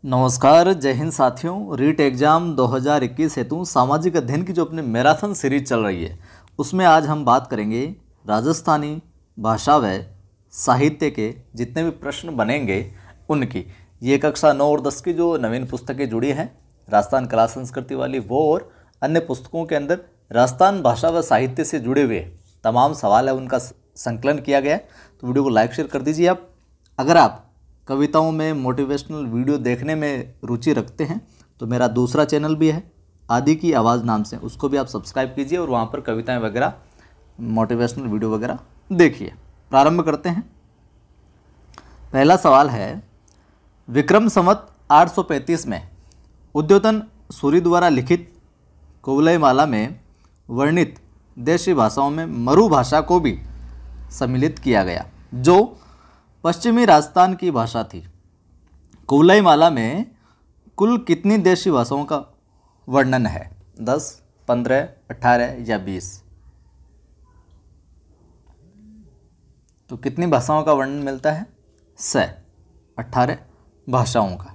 नमस्कार, जय हिंद साथियों। रीट एग्ज़ाम 2021 हेतु सामाजिक अध्ययन की जो अपनी मैराथन सीरीज चल रही है उसमें आज हम बात करेंगे राजस्थानी भाषा व साहित्य के जितने भी प्रश्न बनेंगे उनकी। ये कक्षा 9 और 10 की जो नवीन पुस्तकें जुड़ी हैं राजस्थान कला संस्कृति वाली, वो और अन्य पुस्तकों के अंदर राजस्थान भाषा व साहित्य से जुड़े हुए तमाम सवाल है उनका संकलन किया गया है। तो वीडियो को लाइक शेयर कर दीजिए। आप अगर आप कविताओं में मोटिवेशनल वीडियो देखने में रुचि रखते हैं तो मेरा दूसरा चैनल भी है आदि की आवाज़ नाम से, उसको भी आप सब्सक्राइब कीजिए और वहाँ पर कविताएं वगैरह मोटिवेशनल वीडियो वगैरह देखिए। प्रारंभ करते हैं। पहला सवाल है, विक्रम संवत 835 में उद्योतन सूरी द्वारा लिखित कुवलयमाला में वर्णित देशी भाषाओं में मरु भाषा को भी सम्मिलित किया गया, जो पश्चिमी राजस्थान की भाषा थी। कुवलयमाला में कुल कितनी देशी भाषाओं का वर्णन है? 10, 15, 18 या 20? तो कितनी भाषाओं का वर्णन मिलता है? 18 भाषाओं का।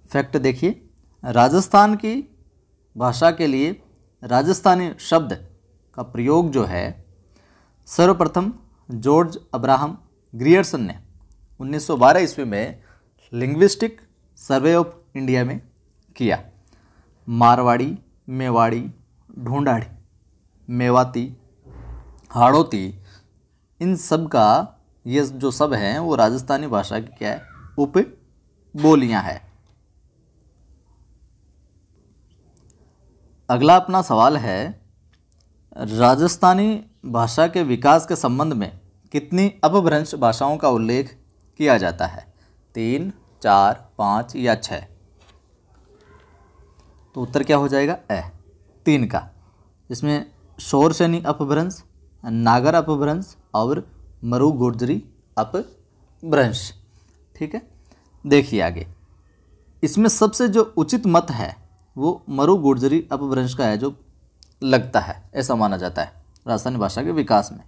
फैक्ट देखिए, राजस्थान की भाषा के लिए राजस्थानी शब्द का प्रयोग जो है सर्वप्रथम जॉर्ज अब्राहम ग्रियर्सन ने 1912 ईस्वी में लिंग्विस्टिक सर्वे ऑफ इंडिया में किया। मारवाड़ी, मेवाड़ी, ढूंढाड़ी, मेवाती, हाड़ौती, इन सब का ये जो सब हैं वो राजस्थानी भाषा की क्या है? उप बोलियां हैं। अगला अपना सवाल है, राजस्थानी भाषा के विकास के संबंध में कितनी अपभ्रंश भाषाओं का उल्लेख किया जाता है? 3, 4, 5 या 6? तो उत्तर क्या हो जाएगा? 3 का। इसमें शोरसेनी अपभ्रंश, नागर अपभ्रंश और मरु गुर्जरी अपभ्रंश। ठीक है, देखिए आगे। इसमें सबसे जो उचित मत है वो मरु गुर्जरी अपभ्रंश का है, जो लगता है, ऐसा माना जाता है राजस्थानी भाषा के विकास में।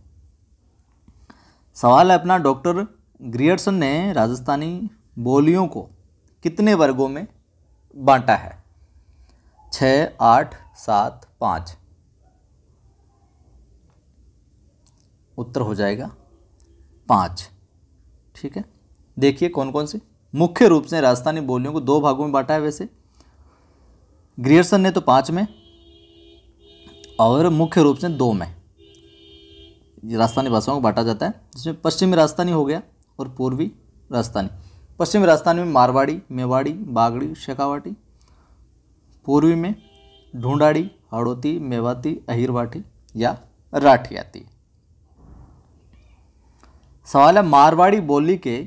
सवाल है अपना, डॉक्टर ग्रियर्सन ने राजस्थानी बोलियों को कितने वर्गों में बांटा है? 6, 8, 7, 5? उत्तर हो जाएगा 5। ठीक है, देखिए कौन कौन से। मुख्य रूप से राजस्थानी बोलियों को 2 भागों में बांटा है वैसे ग्रियर्सन ने, तो 5 में, और मुख्य रूप से 2 में राजस्थानी भाषाओं को बांटा जाता है, जिसमें पश्चिमी राजस्थानी हो गया और पूर्वी राजस्थानी। पश्चिमी राजस्थानी में मारवाड़ी, मेवाड़ी, बागड़ी, शेखावाटी। पूर्वी में ढूंढाड़ी, हाड़ौती, मेवाती, अहिरवाटी या राठी आती है। सवाल है, मारवाड़ी बोली के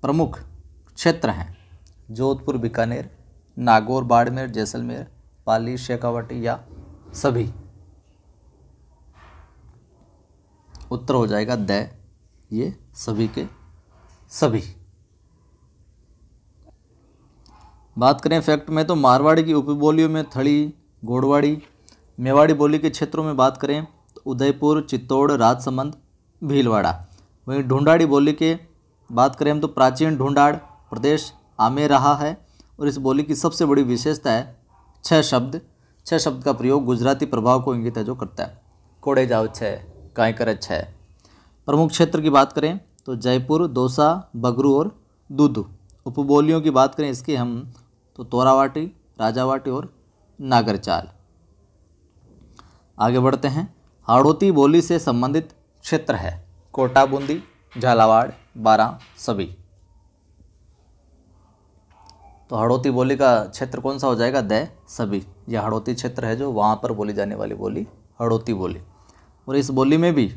प्रमुख क्षेत्र हैं जोधपुर, बीकानेर, नागौर, बाड़मेर, जैसलमेर, पाली, शेखावाटी या सभी? उत्तर हो जाएगा ये सभी के सभी। बात करें फैक्ट में तो मारवाड़ी की उपबोलियों में थड़ी, गोड़वाड़ी। मेवाड़ी बोली के क्षेत्रों में बात करें तो उदयपुर, चित्तौड़, राजसमंद, भीलवाड़ा। वहीं ढूंढाड़ी बोली के बात करें हम तो प्राचीन ढूंढाड़ प्रदेश आमेर रहा है, और इस बोली की सबसे बड़ी विशेषता है 6 शब्द। 6 शब्द का प्रयोग गुजराती प्रभाव को इंगित है जो करता है। कोड़े जाओ 6, काय करे 6। प्रमुख क्षेत्र की बात करें तो जयपुर, दौसा, बगरू और दूदू। उपबोलियों की बात करें इसकी हम तो तोरावाटी, राजावाटी और नागरचाल। आगे बढ़ते हैं। हाड़ौती बोली से संबंधित क्षेत्र है कोटा, बूंदी, झालावाड़, बारां, सभी। तो हाड़ौती बोली का क्षेत्र कौन सा हो जाएगा? सभी। यह हाड़ौती क्षेत्र है जो वहाँ पर बोली जाने वाली बोली हाड़ौती बोली, और इस बोली में भी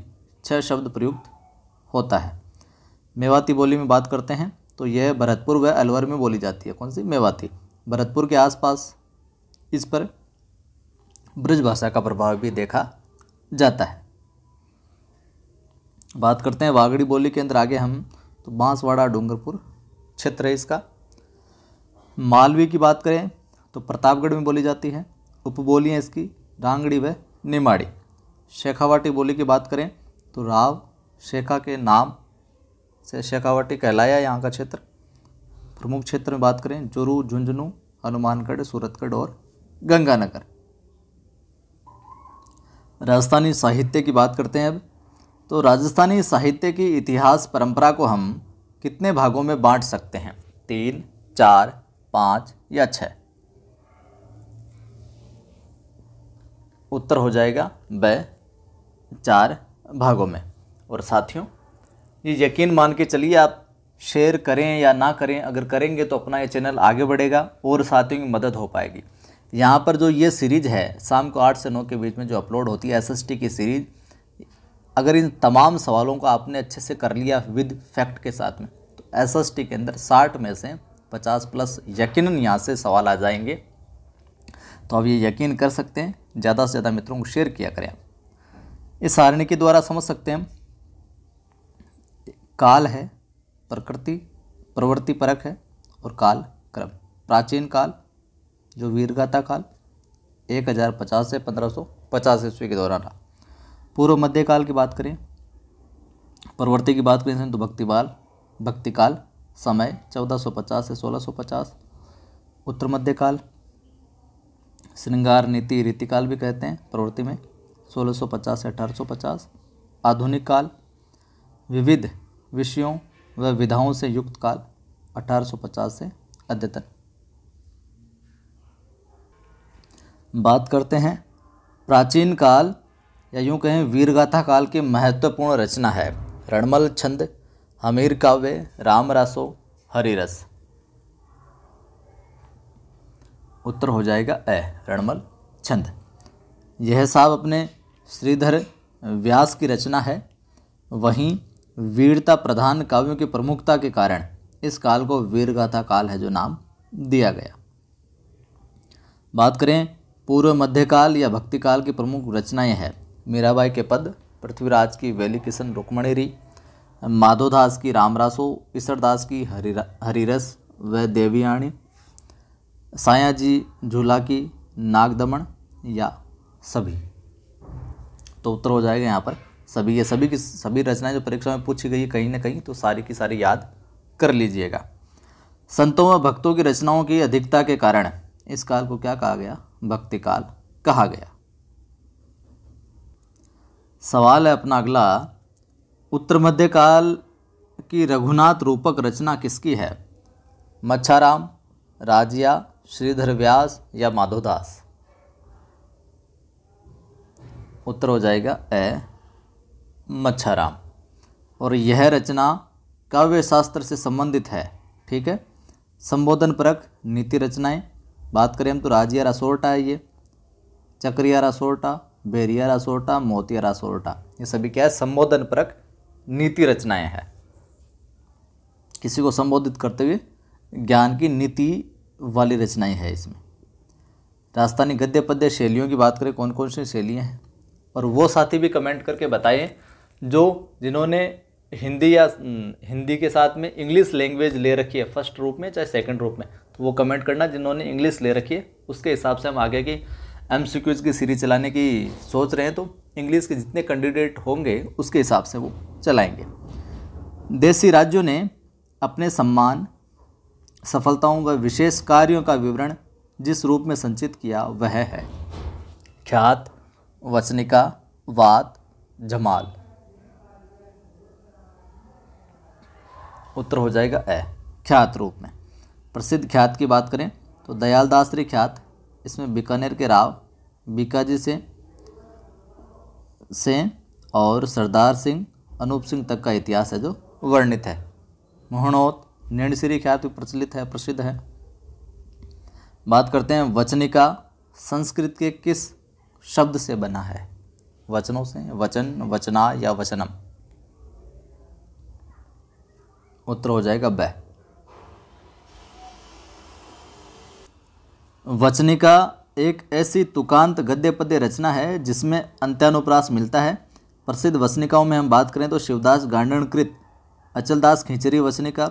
6 शब्द प्रयुक्त होता है। मेवाती बोली में बात करते हैं तो यह भरतपुर व अलवर में बोली जाती है। कौन सी? मेवाती। भरतपुर के आसपास इस पर ब्रज भाषा का प्रभाव भी देखा जाता है। बात करते हैं वागड़ी बोली के अंदर आगे हम तो बांसवाड़ा, डूंगरपुर क्षेत्र है इसका। मालवी की बात करें तो प्रतापगढ़ में बोली जाती है। उपबोलियाँ इसकी रांगड़ी व निमाड़ी। शेखावाटी बोली की बात करें तो राव शेखा के नाम से शेखावाटी कहलाया यहाँ का क्षेत्र। प्रमुख क्षेत्र में बात करें चूरू, झुंझुनू, हनुमानगढ़, सूरतगढ़ और गंगानगर। राजस्थानी साहित्य की बात करते हैं अब। तो राजस्थानी साहित्य की इतिहास परंपरा को हम कितने भागों में बांट सकते हैं? 3, 4, 5 या 6? उत्तर हो जाएगा ब 4 भागों में। और साथियों, ये यकीन मान के चलिए, आप शेयर करें या ना करें, अगर करेंगे तो अपना ये चैनल आगे बढ़ेगा और साथियों की मदद हो पाएगी। यहाँ पर जो ये सीरीज़ है शाम को 8 से 9 के बीच में जो अपलोड होती है SST की सीरीज़, अगर इन तमाम सवालों को आपने अच्छे से कर लिया विद फैक्ट के साथ में, तो SST के अंदर 60 में से 50 प्लस यकीनन यहाँ से सवाल आ जाएंगे। तो आप ये यकीन कर सकते हैं। ज़्यादा से ज़्यादा मित्रों को शेयर किया करें। इस सारणी के द्वारा समझ सकते हैं हम, काल है, प्रकृति प्रवृत्ति परक है और काल क्रम। प्राचीन काल जो वीरगाथा काल 1050 से 1550 ईस्वी के दौरान रहा। पूर्व मध्यकाल की बात करें, प्रवृत्ति की बात करें तो भक्तिकाल समय 1450 से 1650। उत्तर मध्यकाल श्रृंगार नीति रीतिकाल भी कहते हैं प्रवृत्ति में 1650 से 1850। आधुनिक काल विविध विषयों व विधाओं से युक्त काल 1850 से अद्यतन। बात करते हैं प्राचीन काल या यूँ कहें वीरगाथा काल की महत्वपूर्ण रचना है रणमल छंद, हमीर काव्य, रामरासो, हरिरस। उत्तर हो जाएगा ए रणमल छंद। यह साहब अपने श्रीधर व्यास की रचना है। वहीं वीरता प्रधान काव्यों की प्रमुखता के कारण इस काल को वीरगाथा काल है जो नाम दिया गया। बात करें पूर्व मध्यकाल या भक्तिकाल की प्रमुख रचनाएं हैं मीराबाई के पद, पृथ्वीराज की वेली किशन रुक्मणीरी, माधोदास की रामरासो, ईसरदास की हरिरस व देवयानी, सायाजी झूला की नागदमन या सभी। तो उत्तर हो जाएगा यहाँ पर सभी। ये सभी की सभी रचनाएं जो परीक्षा में पूछी गई कहीं ना कहीं, तो सारी की सारी याद कर लीजिएगा। संतों व भक्तों की रचनाओं की अधिकता के कारण इस काल को क्या कहा गया? भक्ति काल कहा गया। सवाल है अपना अगला, उत्तर मध्यकाल की रघुनाथ रूपक रचना किसकी है? मच्छाराम, राजिया, श्रीधर व्यास या माधोदास? उत्तर हो जाएगा ए मच्छाराम। और यह रचना काव्य शास्त्र से संबंधित है। ठीक है। संबोधन परक नीति रचनाएं बात करें हम तो राजिया रासोर्टा है, ये चक्रिया रासोर्टा, बेरिया रासोर्टा, मोतिया रासोर्टा, ये सभी क्या है? संबोधन परक नीति रचनाएं हैं। किसी को संबोधित करते हुए ज्ञान की नीति वाली रचनाएं हैं इसमें। राजस्थानी गद्य पद्य शैलियों की बात करें, कौन कौन सी शैलियाँ हैं, और वो साथी भी कमेंट करके बताएं जिन्होंने हिंदी के साथ में इंग्लिश लैंग्वेज ले रखी है फर्स्ट रूप में चाहे सेकंड रूप में, तो वो कमेंट करना। जिन्होंने इंग्लिश ले रखी है उसके हिसाब से हम आगे की MCQs की सीरीज चलाने की सोच रहे हैं, तो इंग्लिश के जितने कैंडिडेट होंगे उसके हिसाब से वो चलाएंगे। देशी राज्यों ने अपने सम्मान, सफलताओं व विशेष कार्यों का विवरण जिस रूप में संचित किया वह है ख्यात, वचनिका, वात, जमाल। उत्तर हो जाएगा ए ख्यात रूप में। प्रसिद्ध ख्यात की बात करें तो दयालदास री ख्यात, इसमें बीकानेर के राव बीकाजी से और सरदार सिंह, अनूप सिंह तक का इतिहास है जो वर्णित है। मोहनोत नैणसिरी ख्यात भी प्रसिद्ध है। बात करते हैं वचनिका, संस्कृत के किस शब्द से बना है? वचनों से, वचन, वचना या वचनम? उत्तर हो जाएगा ब। वचनिका एक ऐसी तुकांत गद्य पद्य रचना है जिसमें अंत्यानुप्रास मिलता है। प्रसिद्ध वचनिकाओं में हम बात करें तो शिवदास गांडणकृत, अचलदास खिंचरी वचनिका,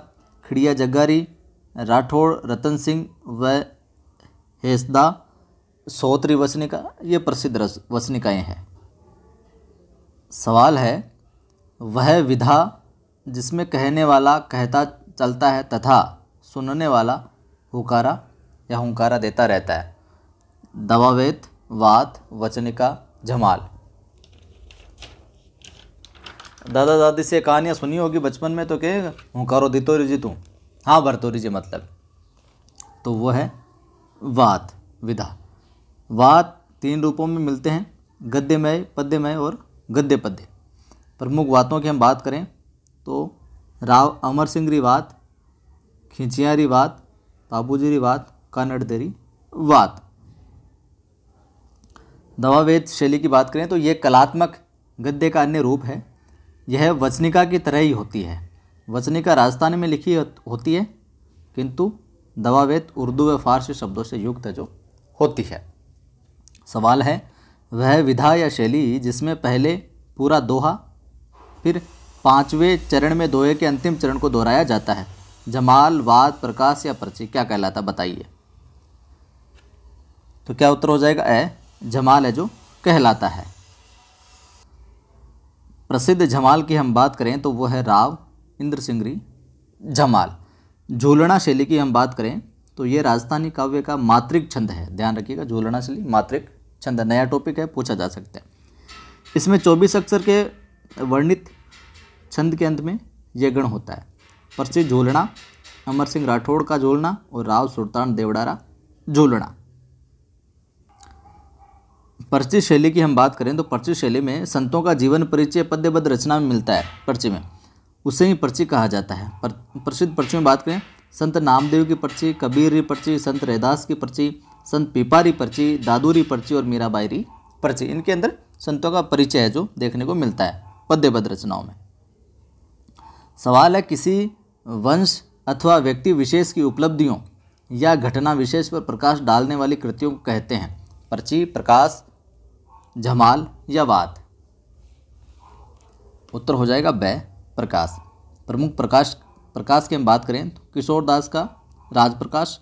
खिड़िया जग्गारी, राठौड़ रतन सिंह व हेसदा सोत्री वचनिका, ये प्रसिद्ध वचनिकाएँ हैं। सवाल है वह विधा जिसमें कहने वाला कहता चलता है तथा सुनने वाला हुकारा या हुंकारा देता रहता है। दवावेत, वात, वचनिका, झमाल। दादा दादी से कहानियाँ सुनी होगी बचपन में, तो कहेगा हुंकारो दितो रिजी तू, हाँ भरतो रिजी मतलब, तो वो है वात विधा। वात 3 रूपों में मिलते हैं, गद्यमय, पद्यमय और गद्य पद्य। प्रमुख वातों की हम बात करें तो राव अमर सिंह री वात, खिंचियारी वात, बाबूजी री वात, कानड़देरी वात। दवावेत शैली की बात करें तो ये कलात्मक गद्य का अन्य रूप है। यह वचनिका की तरह ही होती है। वचनिका राजस्थानी में लिखी होती है, किंतु दवावेत उर्दू व फारसी शब्दों से युक्त जो होती है। सवाल है, वह विधा या शैली जिसमें पहले पूरा दोहा फिर 5वें चरण में दोहे के अंतिम चरण को दोहराया जाता है, जमाल, वाद, प्रकाश या पर्ची, क्या कहलाता बताइए। तो क्या उत्तर हो जाएगा ए, जमाल है जो कहलाता है। प्रसिद्ध झमाल की हम बात करें तो वो है राव इंद्र सिंगरी झमाल। झूलना शैली की हम बात करें तो ये राजस्थानी काव्य का मात्रिक छंद है। ध्यान रखिएगा, झूलना शैली मात्रिक छंद, नया टॉपिक है, पूछा जा सकता है। इसमें 24 अक्षर के वर्णित छंद के अंत में यह गण होता है। प्रसिद्ध झूलना, अमर सिंह राठौड़ का झूलना और राव सुल्तान देवड़ारा झूलना। पर्ची शैली की हम बात करें तो पर्ची शैली में संतों का जीवन परिचय पद्यबद्ध रचना में मिलता है। पर्ची में उसे ही पर्ची कहा जाता है। प्रसिद्ध पर्ची में बात करें, संत नामदेव की पर्ची, कबीर री पर्ची, संत रैदास की पर्ची, संत पीपारी पर्ची, दादूरी पर्ची और मीराबाई री पर्ची। इनके अंदर संतों का परिचय है जो देखने को मिलता है पद्यबद्ध रचनाओं में। सवाल है, किसी वंश अथवा व्यक्ति विशेष की उपलब्धियों या घटना विशेष पर प्रकाश डालने वाली कृतियों को कहते हैं पर्ची, प्रकाश, झमाल या वाद। उत्तर हो जाएगा ब, प्रकाश। प्रमुख प्रकाश की हम बात करें तो किशोरदास का राजप्रकाश,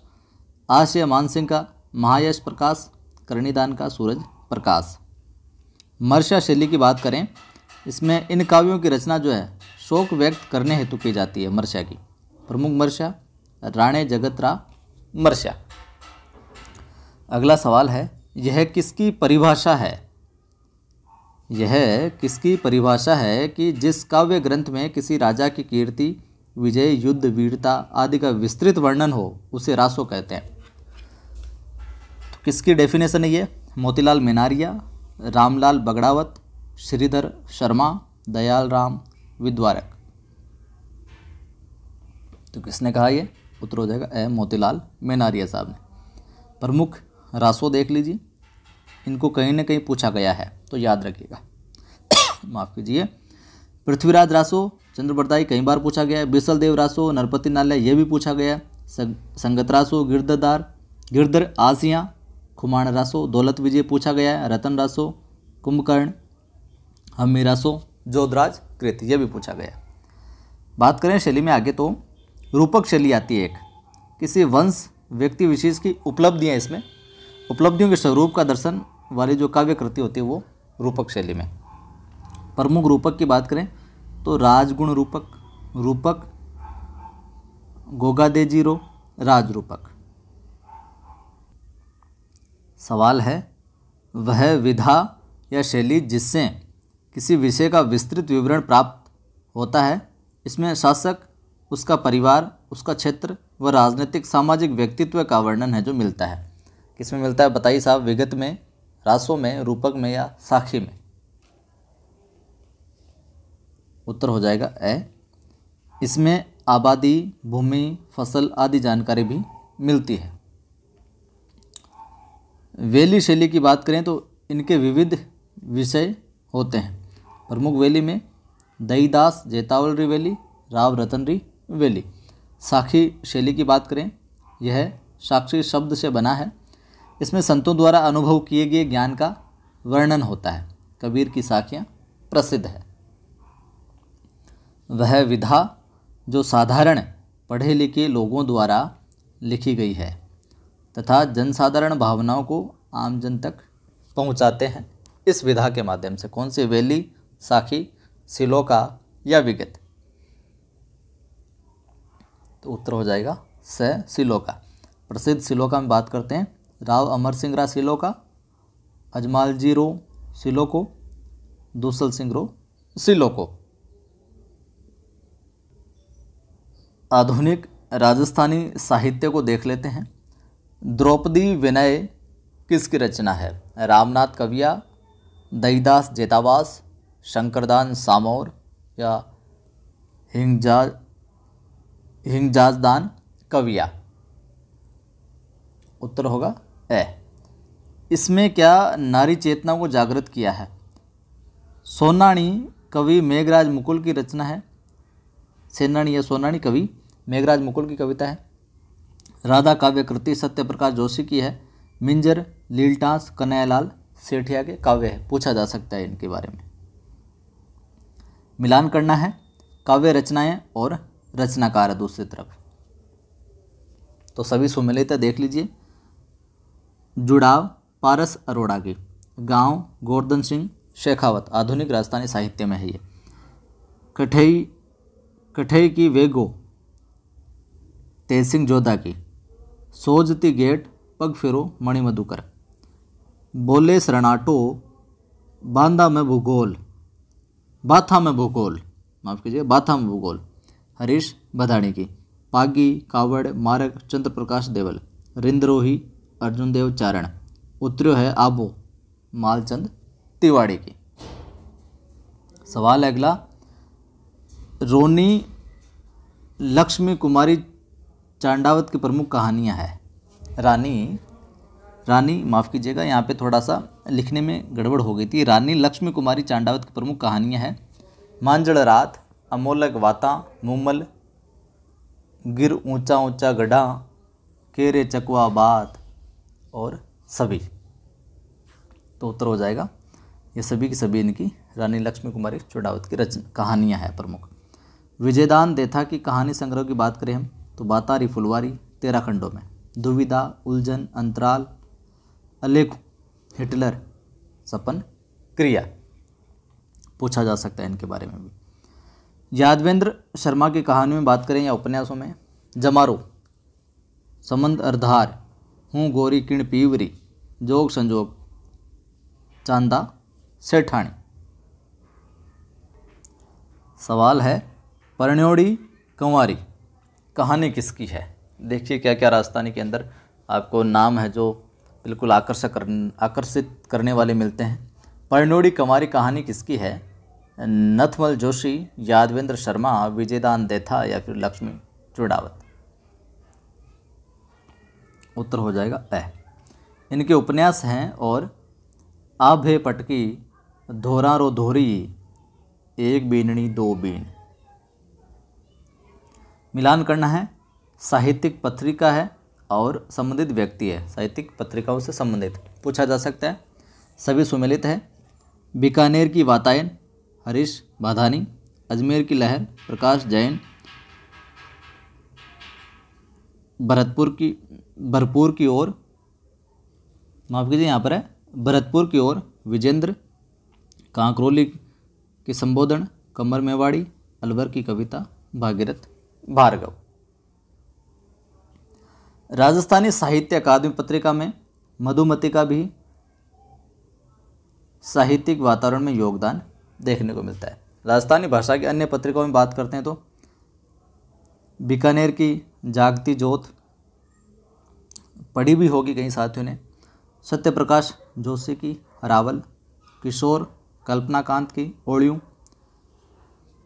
आशय मानसिंह का महायश प्रकाश, करणीदान का सूरज प्रकाश। मर्ष्या शैली की बात करें, इसमें इन काव्यों की रचना जो है शोक व्यक्त करने हेतु की जाती है। मर्ष्या की प्रमुख मर्ष्या राणे जगतराव मर्ष्या। अगला सवाल है, यह किसकी परिभाषा है? यह किसकी परिभाषा है कि जिस काव्य ग्रंथ में किसी राजा की कीर्ति, विजय, युद्ध, वीरता आदि का विस्तृत वर्णन हो उसे रासो कहते हैं। तो किसकी डेफिनेशन है ये? मोतीलाल मेनारिया, रामलाल बगड़ावत, श्रीधर शर्मा, दयाल राम विद्वारक। तो किसने कहा ये? उत्तर हो जाएगा ए, मोतीलाल मेनारिया साहब ने। प्रमुख रासो देख लीजिए, इनको कहीं ना कहीं पूछा गया है तो याद रखिएगा। माफ़ कीजिए। पृथ्वीराज रासो, चंद्रबरदाई कई बार पूछा गया है। बिसल देव रासो, नरपति नाल्या ये भी पूछा गया। संगत रासो, गिरधर आसिया, खुमाण रासो, दौलत विजय पूछा गया है। रतन रासो, कुंभकर्ण, हम्मी रासो, जोधराज कृत ये भी पूछा गया। बात करें शैली में आगे तो रूपक शैली आती है एक, किसी वंश व्यक्ति विशेष की उपलब्धियाँ, इसमें उपलब्धियों के स्वरूप का दर्शन वाली जो काव्य कृति होती है वो रूपक शैली में। प्रमुख रूपक की बात करें तो राजगुण रूपक, रूपक गोगादेजीरो, राज रूपक। सवाल है, वह विधा या शैली जिससे किसी विषय का विस्तृत विवरण प्राप्त होता है, इसमें शासक, उसका परिवार, उसका क्षेत्र व राजनीतिक सामाजिक व्यक्तित्व का वर्णन है जो मिलता है। किसमें मिलता है बताइए साहब? विगत में, रासों में, रूपक में या साखी में? उत्तर हो जाएगा ए, इसमें आबादी, भूमि, फसल आदि जानकारी भी मिलती है। वेली शैली की बात करें तो इनके विविध विषय होते हैं। प्रमुख वेली में दईदास जेतावल री वेली, राव रतन री वेली। साखी शैली की बात करें, यह साक्षी शब्द से बना है। इसमें संतों द्वारा अनुभव किए गए ज्ञान का वर्णन होता है। कबीर की साखियाँ प्रसिद्ध है। वह विधा जो साधारण पढ़े लिखे लोगों द्वारा लिखी गई है तथा जनसाधारण भावनाओं को आम जन तक पहुंचाते हैं इस विधा के माध्यम से। कौन सी? वेली, साखी, सिलोका या विगत? तो उत्तर हो जाएगा से सिलोका। प्रसिद्ध सिलोका में बात करते हैं राव अमर सिंह रा सिलोका, अजमालजी रो सिलोको, दूसल सिंह रो सिलोको। आधुनिक राजस्थानी साहित्य को देख लेते हैं। द्रौपदी विनय किसकी रचना है? रामनाथ कविया, दईदास जेतावास, शंकरदान सामौर या हिंगजाजदान कविया। उत्तर होगा ए। इसमें क्या नारी चेतना को जागृत किया है? सोनाणी कवि मेघराज मुकुल की रचना है। सेनानी या सोनाणी कवि मेघराज मुकुल की कविता है। राधा काव्य कृति सत्यप्रकाश जोशी की है। मिंजर लीलटास कन्हैयालाल सेठिया के काव्य है। पूछा जा सकता है इनके बारे में। मिलान करना है काव्य रचनाएं और रचनाकार है दूसरी तरफ, तो सभी सुमेलित देख लीजिए। जुड़ाव पारस अरोड़ा की, गांव गोवर्धन सिंह शेखावत, आधुनिक राजस्थानी साहित्य में है ये। कठई की वेगो तेज सिंह जोधा की, सोजती गेट पग फिरो मणि मधुकर, बोले शरणाटो बांधा में भूगोल, बाथा में भूगोल, माफ कीजिए बाथा में भूगोल, हरीश बधाणी की। पागी कावड़ मारक चंद्र प्रकाश देवल, रिंद्रोही अर्जुन देव चारण, उतर्यो है आबो मालचंद तिवाड़ी की। सवाल अगला, रोनी लक्ष्मी कुमारी चांडावत की प्रमुख कहानियां हैं। रानी माफ़ कीजिएगा, यहाँ पे थोड़ा सा लिखने में गड़बड़ हो गई थी। रानी लक्ष्मी कुमारी चांडावत की प्रमुख कहानियां हैं मांजड़ रात, अमोलक वाता, मुमल, गिर ऊंचा ऊंचा गढ़ा, केरे चकवा बात और सभी। तो उत्तर हो जाएगा ये सभी की सभी इनकी रानी लक्ष्मी कुमारी चांडावत की रचना कहानियाँ हैं प्रमुख। विजयदान देथा की कहानी संग्रह की बात करें हम तो बातारी फुलवारी 13 खंडों में। दुविधा, उलझन, अंतराल, अलेख, हिटलर, सपन, क्रिया। पूछा जा सकता है इनके बारे में भी। यादवेंद्र शर्मा की कहानियों में बात करें या उपन्यासों में, जमारो, समंद अर्धार, हूँ गोरी किण पीवरी, जोग संजोग, चांदा सेठानी। सवाल है परण्योड़ी कंवारी कहानी किसकी है? देखिए क्या क्या राजस्थानी के अंदर आपको नाम है जो बिल्कुल आकर्षित करने वाले मिलते हैं। परण्योड़ी कंवारी कहानी किसकी है? नथमल जोशी, यादवेंद्र शर्मा, विजयदान देथा या फिर लक्ष्मी चुड़ावत। उत्तर हो जाएगा ए। इनके उपन्यास हैं और आभे पटकी, धोरा रो धोरी, एक बीननी दो बीन। मिलान करना है, साहित्यिक पत्रिका है और संबंधित व्यक्ति है। साहित्यिक पत्रिकाओं से संबंधित पूछा जा सकता है। सभी सुमेलित है। बीकानेर की वातायन हरीश बाधानी, अजमेर की लहर प्रकाश जैन, भरतपुर की ओर माफ कीजिए यहाँ पर है भरतपुर की ओर विजेंद्र, कांकरोली के संबोधन कमर मेवाड़ी, अलवर की कविता भागीरथ भार्गव। राजस्थानी साहित्य अकादमी पत्रिका में मधुमती का भी साहित्यिक वातावरण में योगदान देखने को मिलता है। राजस्थानी भाषा की अन्य पत्रिकाओं में बात करते हैं तो बीकानेर की जागती ज्योत पढ़ी भी होगी कई साथियों ने, सत्यप्रकाश जोशी की हरावल, किशोर कल्पनाकांत की ओलियों,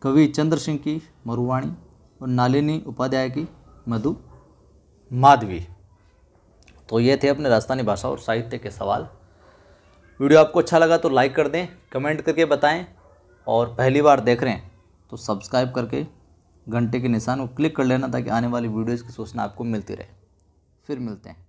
कवि चंद्र सिंह की मरुवाणी और नालिनी उपाध्याय की मधु माधवी। तो ये थे अपने राजस्थानी भाषा और साहित्य के सवाल। वीडियो आपको अच्छा लगा तो लाइक कर दें, कमेंट करके बताएं और पहली बार देख रहे हैं तो सब्सक्राइब करके घंटे के निशान को क्लिक कर लेना ताकि आने वाली वीडियोज़ की सूचना आपको मिलती रहे। फिर मिलते हैं।